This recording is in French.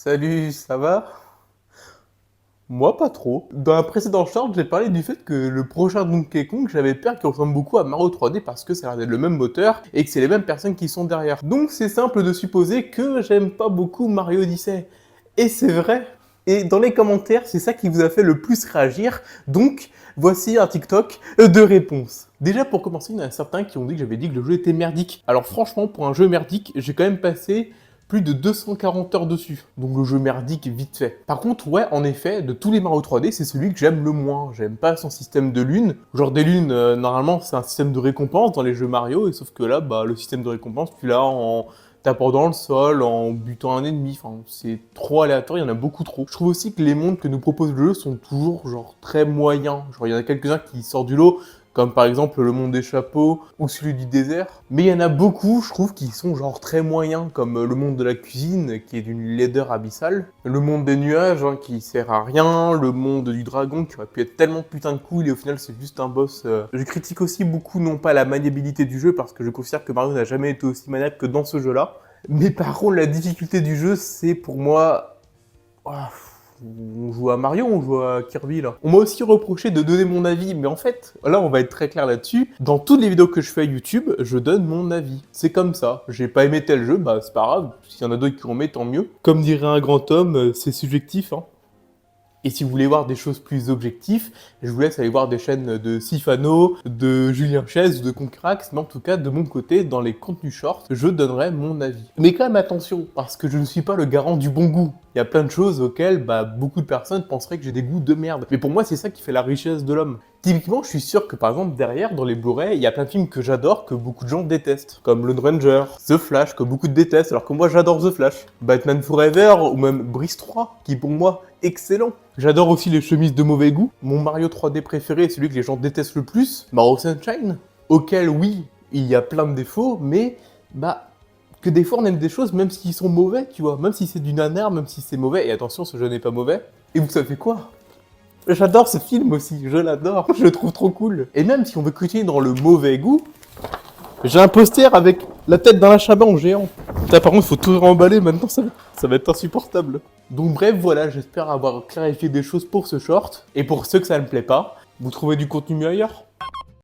Salut, ça va? Moi, pas trop. Dans un précédent short, j'ai parlé du fait que le prochain Donkey Kong, j'avais peur qu'il ressemble beaucoup à Mario 3D parce que ça a l'air d'être le même moteur et que c'est les mêmes personnes qui sont derrière. Donc c'est simple de supposer que j'aime pas beaucoup Mario Odyssey. Et c'est vrai. Et dans les commentaires, c'est ça qui vous a fait le plus réagir. Donc voici un TikTok de réponses. Déjà pour commencer, il y en a certains qui ont dit que j'avais dit que le jeu était merdique. Alors franchement, pour un jeu merdique, j'ai quand même passé plus de 240 heures dessus. Donc le jeu merdique vite fait. Par contre, ouais, en effet, de tous les Mario 3D, c'est celui que j'aime le moins. J'aime pas son système de lunes. Genre des lunes, normalement, c'est un système de récompense dans les jeux Mario, et sauf que là, bah, le système de récompense, tu l'as en tapant dans le sol, en butant un ennemi. Enfin, c'est trop aléatoire, il y en a beaucoup trop. Je trouve aussi que les mondes que nous propose le jeu sont toujours genre très moyens. Genre il y en a quelques-uns qui sortent du lot, comme par exemple le monde des chapeaux ou celui du désert. Mais il y en a beaucoup, je trouve, qui sont genre très moyens, comme le monde de la cuisine, qui est d'une laideur abyssale. Le monde des nuages, hein, qui sert à rien. Le monde du dragon, qui aurait pu être tellement putain de cool, et au final c'est juste un boss. Je critique aussi beaucoup, non pas la maniabilité du jeu, parce que je considère que Mario n'a jamais été aussi maniable que dans ce jeu-là. Mais par contre, la difficulté du jeu, c'est pour moi... Ah, on joue à Mario, on joue à Kirby là. On m'a aussi reproché de donner mon avis, mais en fait, là on va être très clair là-dessus. Dans toutes les vidéos que je fais à YouTube, je donne mon avis. C'est comme ça. J'ai pas aimé tel jeu, bah c'est pas grave. S'il y en a d'autres qui en mettent, tant mieux. Comme dirait un grand homme, c'est subjectif, hein. Et si vous voulez voir des choses plus objectives, je vous laisse aller voir des chaînes de Sifano, de Julien Chaise ou de Concrax, mais en tout cas, de mon côté, dans les contenus shorts, je donnerai mon avis. Mais quand même attention, parce que je ne suis pas le garant du bon goût. Il y a plein de choses auxquelles beaucoup de personnes penseraient que j'ai des goûts de merde. Mais pour moi, c'est ça qui fait la richesse de l'homme. Typiquement, je suis sûr que par exemple, derrière, dans les Blu-ray, il y a plein de films que j'adore, que beaucoup de gens détestent. Comme Lone Ranger, The Flash, que beaucoup de détestent, alors que moi j'adore The Flash. Batman Forever, ou même Brice 3, qui pour moi, excellent. J'adore aussi les chemises de mauvais goût. Mon Mario 3D préféré est celui que les gens détestent le plus, Mario Sunshine. Auquel, oui, il y a plein de défauts, mais que des fois on aime des choses même s'ils sont mauvais, tu vois. Même si c'est du nanar, même si c'est mauvais. Et attention, ce jeu n'est pas mauvais. Et vous savez quoi? J'adore ce film aussi, je l'adore, je le trouve trop cool. Et même si on veut continuer dans le mauvais goût, j'ai un poster avec la tête d'un chabat en géant. Putain, par contre, faut tout remballer maintenant, ça va être insupportable. Donc bref, voilà, j'espère avoir clarifié des choses pour ce short. Et pour ceux que ça ne plaît pas, vous trouvez du contenu mieux ailleurs.